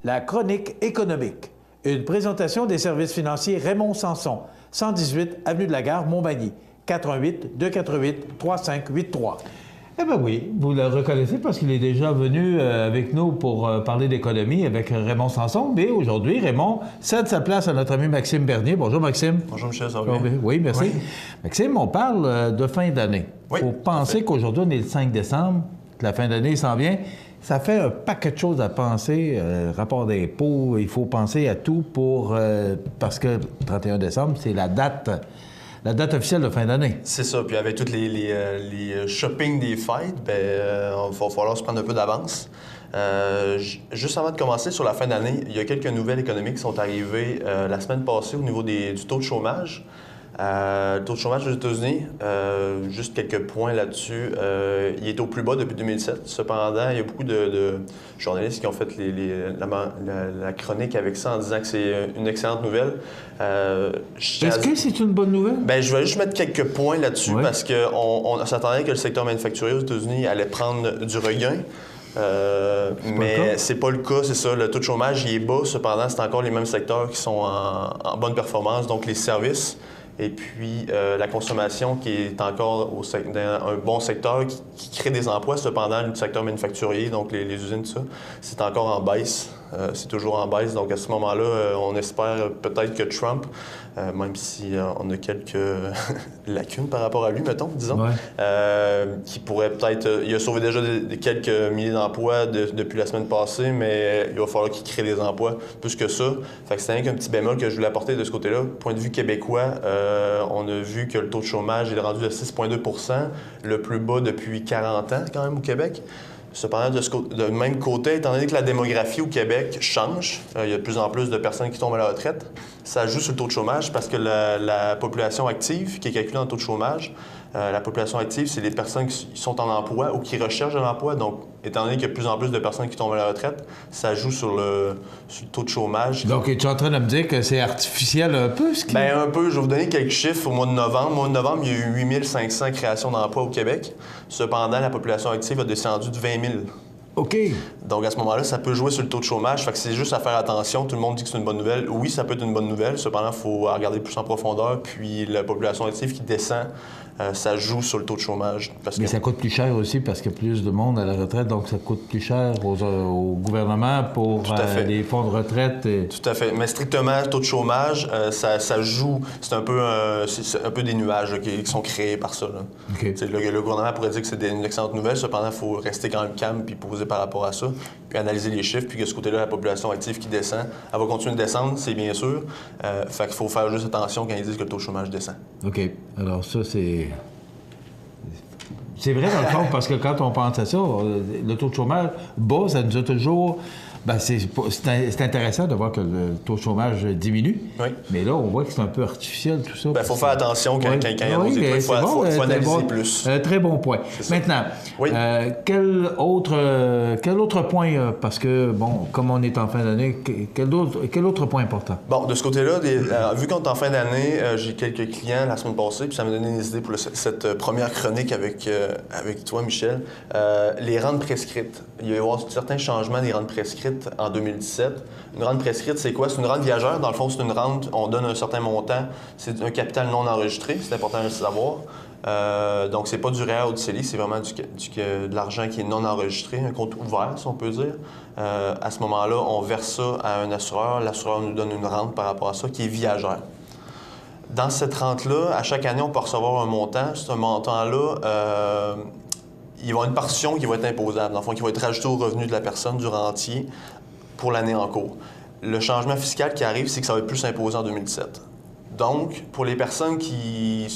La chronique économique. Une présentation des services financiers Raymond Sanson, 118 Avenue de la Gare, Montmagny, 418-248-3583. Eh bien oui, vous le reconnaissez parce qu'il est déjà venu avec nous pour parler d'économie avec Raymond Sanson. Mais aujourd'hui, Raymond cède sa place à notre ami Maxime Bernier. Bonjour Maxime. Bonjour Michel, ça va bien? Oui, merci. Oui. Maxime, on parle de fin d'année. Oui, il faut penser qu'aujourd'hui, on est le 5 décembre, que la fin d'année s'en vient. Ça fait un paquet de choses à penser, rapport d'impôts, il faut penser à tout parce que le 31 décembre, c'est la date officielle de fin d'année. C'est ça, puis avec tous les shopping des fêtes, il va falloir se prendre un peu d'avance. Juste avant de commencer sur la fin d'année, il y a quelques nouvelles économiques qui sont arrivées la semaine passée au niveau du taux de chômage. Le taux de chômage aux États-Unis, juste quelques points là-dessus, il est au plus bas depuis 2007. Cependant, il y a beaucoup de journalistes qui ont fait la chronique avec ça en disant que c'est une excellente nouvelle. Est-ce que c'est une bonne nouvelle? Bien, je vais juste mettre quelques points là-dessus parce qu'on s'attendait que le secteur manufacturier aux États-Unis allait prendre du regain. Mais c'est pas le cas, c'est ça. Le taux de chômage, il est bas. Cependant, c'est encore les mêmes secteurs qui sont en bonne performance, donc les services. Et puis, la consommation qui est encore dans un bon secteur, qui crée des emplois. Cependant, le secteur manufacturier, donc les usines, tout ça, c'est encore en baisse. C'est toujours en baisse. Donc, à ce moment-là, on espère peut-être que Trump, même si on a quelques lacunes par rapport à lui, mettons, disons, qui pourrait peut-être... il a sauvé déjà quelques milliers d'emplois depuis la semaine passée, mais il va falloir qu'il crée des emplois plus que ça. Fait que c'est rien qu'un petit bémol que je voulais apporter de ce côté-là. Point de vue québécois, on a vu que le taux de chômage est rendu à 6,2 %, le plus bas depuis 40 ans quand même au Québec. Cependant, de même côté, étant donné que la démographie au Québec change, il y a de plus en plus de personnes qui tombent à la retraite, ça joue sur le taux de chômage parce que la population active, qui est calculée en taux de chômage, la population active, c'est les personnes qui sont en emploi ou qui recherchent de l'emploi. Donc, étant donné qu'il y a de plus en plus de personnes qui tombent à la retraite, ça joue sur le taux de chômage. Donc, es-tu en train de me dire que c'est artificiel un peu, ce qui... Bien, un peu. Je vais vous donner quelques chiffres au mois de novembre. Au mois de novembre, il y a eu 8 500 créations d'emplois au Québec. Cependant, la population active a descendu de 20 000. OK. Donc, à ce moment-là, ça peut jouer sur le taux de chômage. Fait que c'est juste à faire attention. Tout le monde dit que c'est une bonne nouvelle. Oui, ça peut être une bonne nouvelle. Cependant, il faut regarder plus en profondeur. Puis, la population active qui descend, ça joue sur le taux de chômage. Mais ça coûte plus cher aussi parce qu'il y a plus de monde à la retraite. Donc, ça coûte plus cher au gouvernement pour les fonds de retraite. Tout à fait. Mais strictement, le taux de chômage, ça joue. C'est un peu des nuages là, qui sont créés par ça. Là. Okay. Le gouvernement pourrait dire que c'est une excellente nouvelle. Cependant, il faut rester quand même calme puis poser par rapport à ça, puis analyser les chiffres, puis que ce côté-là, la population active qui descend, elle va continuer de descendre, c'est bien sûr. Fait qu'il faut faire juste attention quand ils disent que le taux de chômage descend. OK. Alors ça, c'est vrai dans le fond, parce que quand on pense à ça, le taux de chômage bas, ça nous a toujours... Bien, c'est intéressant de voir que le taux de chômage diminue, oui. Mais là, on voit que c'est un peu artificiel, tout ça. Bien, il faut faire attention quand il y a des trucs, il faut analyser plus. Très bon point. Maintenant, oui. Quel autre point, parce que, bon, comme on est en fin d'année, quel autre point important? Bon, de ce côté-là, vu qu'on est en fin d'année, j'ai quelques clients la semaine passée, puis ça m'a donné des idées pour cette première chronique avec toi, Michel. Les rentes prescrites. Il va y avoir certains changements des rentes prescrites en 2017. Une rente prescrite, c'est quoi? C'est une rente viagère. Dans le fond, c'est une rente, on donne un certain montant. C'est un capital non enregistré, c'est important de le savoir. Donc, c'est pas du REER ou du CELI, c'est vraiment de l'argent qui est non enregistré, un compte ouvert, si on peut dire. À ce moment-là, on verse ça à un assureur. L'assureur nous donne une rente par rapport à ça qui est viagère. Dans cette rente-là, à chaque année, on peut recevoir un montant. Ce montant-là, il va y avoir une partition qui va être imposable, dans le fond, qui va être rajoutée au revenu de la personne, du rentier, pour l'année en cours. Le changement fiscal qui arrive, c'est que ça va être plus imposé en 2017. Donc, pour les personnes qui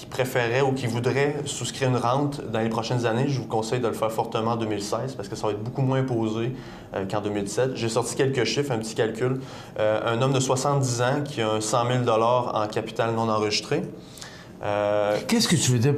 préféraient ou qui voudraient souscrire une rente dans les prochaines années, je vous conseille de le faire fortement en 2016 parce que ça va être beaucoup moins imposé qu'en 2017. J'ai sorti quelques chiffres, un petit calcul. Un homme de 70 ans qui a 100 000 $ en capital non enregistré. Qu'est-ce que tu veux dire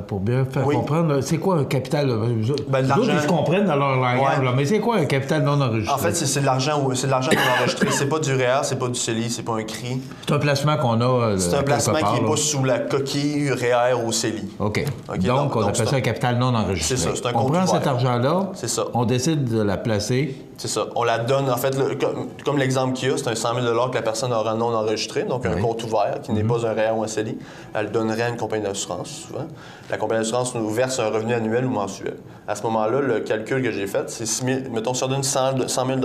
pour bien faire comprendre? C'est quoi un capital? L'argent... Ils comprennent dans leur langage, là, mais c'est quoi un capital non enregistré? En fait, c'est de l'argent non enregistré. C'est pas du REER, c'est pas du CELI, c'est pas un CRI. C'est un placement qu'on a. C'est un placement qui n'est pas sous la coquille REER ou CELI. OK. Donc, on appelle ça un capital non enregistré. C'est ça, c'est un compte ouvert. On prend ouvert. Cet argent-là, c'est ça. On décide de la placer C'est ça. On la donne, en fait, comme l'exemple qu'il y a, c'est un 100 000 que la personne aura non enregistré, donc un compte ouvert qui n'est pas un REER ou un CELI. Elle donnerait à une compagnie d'assurance, souvent. La compagnie d'assurance nous verse un revenu annuel ou mensuel. À ce moment-là, le calcul que j'ai fait, c'est 6 000, mettons, si on donne 100 000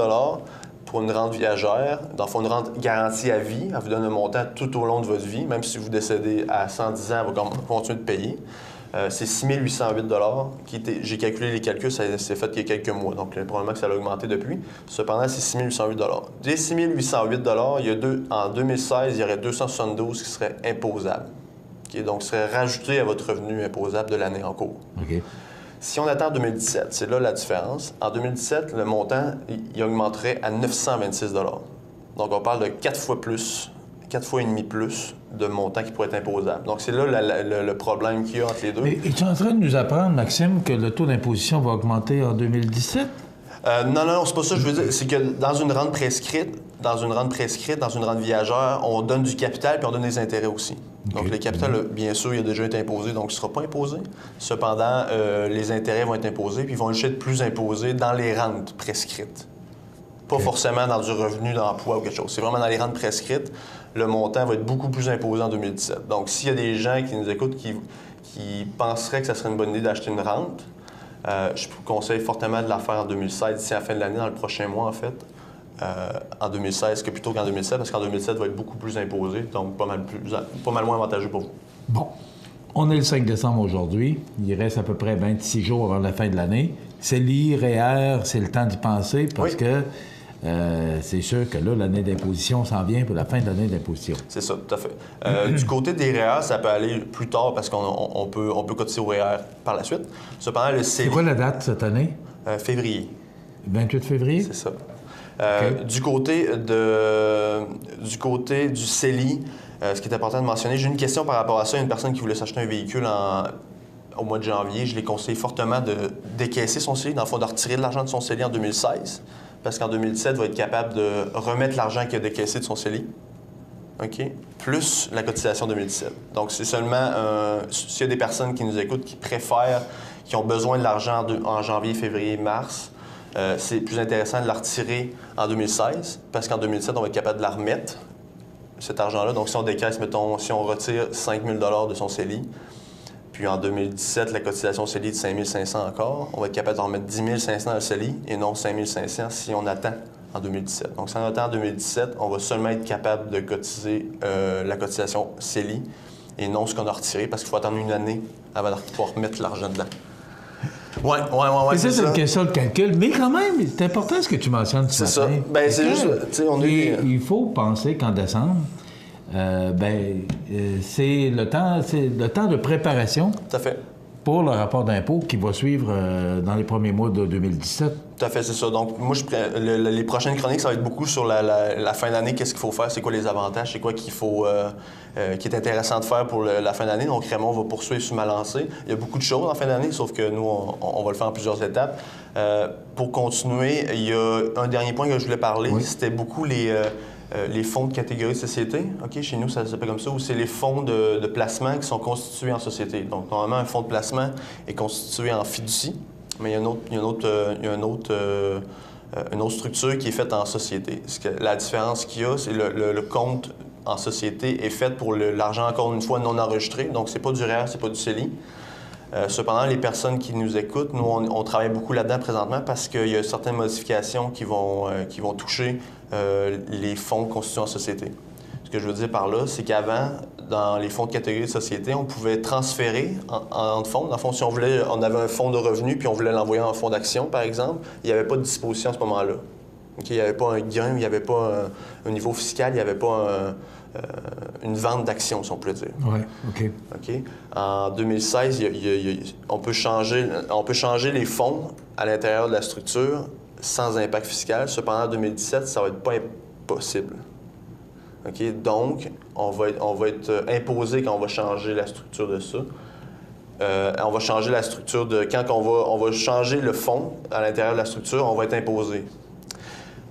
pour une rente viagère, dans le fond, une rente garantie à vie, elle vous donne un montant tout au long de votre vie, même si vous décédez à 110 ans, elle va continuer de payer. C'est 6 808 j'ai calculé les calculs, ça s'est fait il y a quelques mois, donc probablement que ça a augmenté depuis. Cependant, c'est 6 808 Des 6 808 en 2016, il y aurait 272 qui seraient imposables. Okay? Donc, serait rajouté à votre revenu imposable de l'année en cours. OK. Si on attend 2017, c'est là la différence. En 2017, le montant, il augmenterait à 926 Donc, on parle de 4 fois et demi plus de montant qui pourrait être imposable. Donc, c'est là le problème qu'il y a entre les deux. Mais es-tu en train de nous apprendre, Maxime, que le taux d'imposition va augmenter en 2017? Non, c'est pas ça que je veux dire. C'est que dans une rente prescrite, dans une rente viagère, on donne du capital puis on donne des intérêts aussi. Okay. Donc, le capital, bien sûr, il a déjà été imposé, donc il ne sera pas imposé. Cependant, les intérêts vont être imposés puis ils vont être plus imposés dans les rentes prescrites. Pas forcément dans du revenu d'emploi ou quelque chose. C'est vraiment dans les rentes prescrites. Le montant va être beaucoup plus imposé en 2017. Donc, s'il y a des gens qui nous écoutent qui penseraient que ça serait une bonne idée d'acheter une rente, je vous conseille fortement de la faire en 2016, d'ici à la fin de l'année, dans le prochain mois, en fait, en 2016, que plutôt qu'en 2007, parce qu'en 2007, va être beaucoup plus imposé, donc pas mal moins avantageux pour vous. Bon. On est le 5 décembre aujourd'hui. Il reste à peu près 26 jours avant la fin de l'année. C'est REER, c'est le temps d'y penser, parce que c'est sûr que là, l'année d'imposition s'en vient pour la fin de l'année d'imposition. C'est ça, tout à fait. Du côté des REER, ça peut aller plus tard parce qu'on peut cotiser au REER par la suite. Cependant, le CELI... C'est quoi la date cette année? Février. 28 février? C'est ça. Okay. Du côté du CELI, ce qui est important de mentionner, j'ai une question par rapport à ça. Une personne qui voulait s'acheter un véhicule au mois de janvier, je l'ai conseillé fortement de décaisser son CELI, dans le fond, de retirer de l'argent de son CELI en 2016. Parce qu'en 2017, il va être capable de remettre l'argent qu'il a décaissé de son CELI, OK? Plus la cotisation 2017. Donc, c'est seulement... s'il y a des personnes qui nous écoutent, qui ont besoin de l'argent en janvier, février, mars, c'est plus intéressant de la retirer en 2016, parce qu'en 2017, on va être capable de la remettre, cet argent-là. Donc, si on décaisse, mettons, si on retire 5 000 de son CELI, puis en 2017, la cotisation CELI de 5 500 encore, on va être capable de remettre 10 500 dans le CELI et non 5 500 si on attend en 2017. Donc, si on attend en 2017, on va seulement être capable de cotiser la cotisation CELI et non ce qu'on a retiré parce qu'il faut attendre une année avant de pouvoir remettre l'argent dedans. Oui. C'est ça, c'est une question de calcul. Mais quand même, c'est important ce que tu mentionnes. C'est ça. Bien, c'est juste, tu sais, il faut penser qu'en décembre, c'est le temps de préparation. Tout à fait. Pour le rapport d'impôt qui va suivre dans les premiers mois de 2017. Tout à fait, c'est ça. Donc, moi, les prochaines chroniques, ça va être beaucoup sur la fin d'année, qu'est-ce qu'il faut faire, c'est quoi les avantages, c'est quoi qu'il faut, qui est intéressant de faire pour la fin d'année. Donc, Raymond va poursuivre sur ma lancée. Il y a beaucoup de choses en fin d'année, sauf que nous, on va le faire en plusieurs étapes. Pour continuer, il y a un dernier point que je voulais parler, c'était beaucoup les fonds de catégorie de société. OK, chez nous, ça s'appelle comme ça, où c'est les fonds de placement qui sont constitués en société. Donc, normalement, un fonds de placement est constitué en fiducie, mais il y a une autre structure qui est faite en société. La différence qu'il y a, c'est le compte en société est fait pour l'argent, encore une fois, non enregistré. Donc, c'est pas du REER, c'est pas du CELI. Cependant, les personnes qui nous écoutent, nous, on travaille beaucoup là-dedans présentement parce qu'il y a certaines modifications qui vont toucher les fonds constitués en société. Ce que je veux dire par là, c'est qu'avant, dans les fonds de catégorie de société, on pouvait transférer entre fonds. Dans le fond, si on avait un fonds de revenus puis on voulait l'envoyer en fonds d'action, par exemple, il n'y avait pas de disposition à ce moment-là. Okay? Il n'y avait pas un gain, il n'y avait pas un niveau fiscal, il n'y avait pas une vente d'actions, si on peut dire. Oui, OK. OK. En 2016, on peut changer les fonds à l'intérieur de la structure sans impact fiscal. Cependant, en 2017, ça va être pas impossible. OK. Donc, on va être imposé quand on va changer la structure de ça. On va changer la structure de... Quand on va changer le fonds à l'intérieur de la structure, on va être imposé.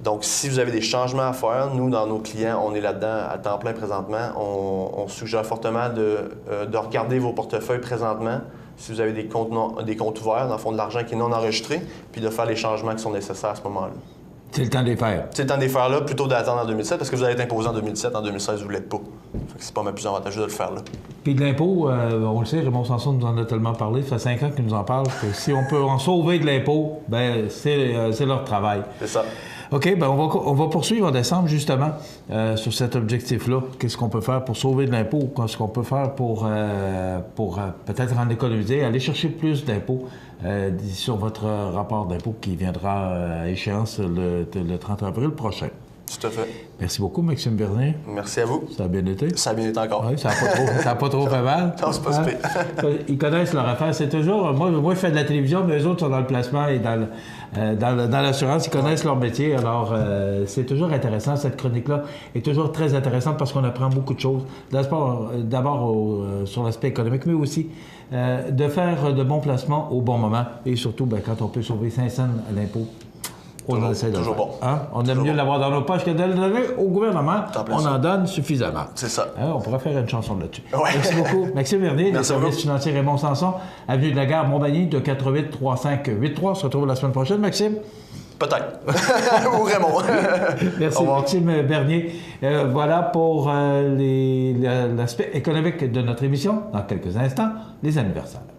Donc, si vous avez des changements à faire, nous, dans nos clients, on est là-dedans à temps plein présentement. On suggère fortement de regarder vos portefeuilles présentement, si vous avez des comptes ouverts, dans le fond de l'argent qui est non enregistré, puis de faire les changements qui sont nécessaires à ce moment-là. C'est le temps de les faire. C'est le temps de les faire là, plutôt d'attendre en 2007, parce que vous allez être imposé en 2007, en 2016, vous ne l'êtes pas. Fait que c'est pas mal plus avantageux de le faire là. Puis de l'impôt, on le sait, Raymond Sanson nous en a tellement parlé, ça fait 5 ans qu'il nous en parle, que si on peut en sauver de l'impôt, ben c'est leur travail. C'est ça. OK, ben on va poursuivre en décembre, justement, sur cet objectif-là. Qu'est-ce qu'on peut faire pour sauver de l'impôt? Qu'est-ce qu'on peut faire pour peut-être en économiser, aller chercher plus d'impôts sur votre rapport d'impôt qui viendra à échéance le 30 avril prochain. Tout à fait. Merci beaucoup, Maxime Bernier. Merci à vous. Ça a bien été? Ça a bien été encore. Oui, ça n'a pas trop fait mal. Non, c'est pas super. Ils connaissent leur affaire. C'est toujours... Moi, je fais de la télévision, mais eux autres sont dans le placement et dans l'assurance. Ils connaissent leur métier. Alors, c'est toujours intéressant. Cette chronique-là est toujours très intéressante parce qu'on apprend beaucoup de choses. D'abord, sur l'aspect économique, mais aussi de faire de bons placements au bon moment. Et surtout, quand on peut sauver 5 cents à l'impôt, on essaie de toujours le faire. Bon. Hein? On aime mieux l'avoir dans nos poches que de le donner au gouvernement. On en donne suffisamment. C'est ça. Hein? On pourrait faire une chanson là-dessus. Ouais. Merci beaucoup. Maxime Bernier, des services beaucoup. financiers Raymond Sanson, avenue de la Gare, Montmagny, de 88 35 83. On se retrouve la semaine prochaine, Maxime. Peut-être. Ou Raymond. Merci, Maxime Bernier. Voilà pour l'aspect économique de notre émission. Dans quelques instants, les anniversaires.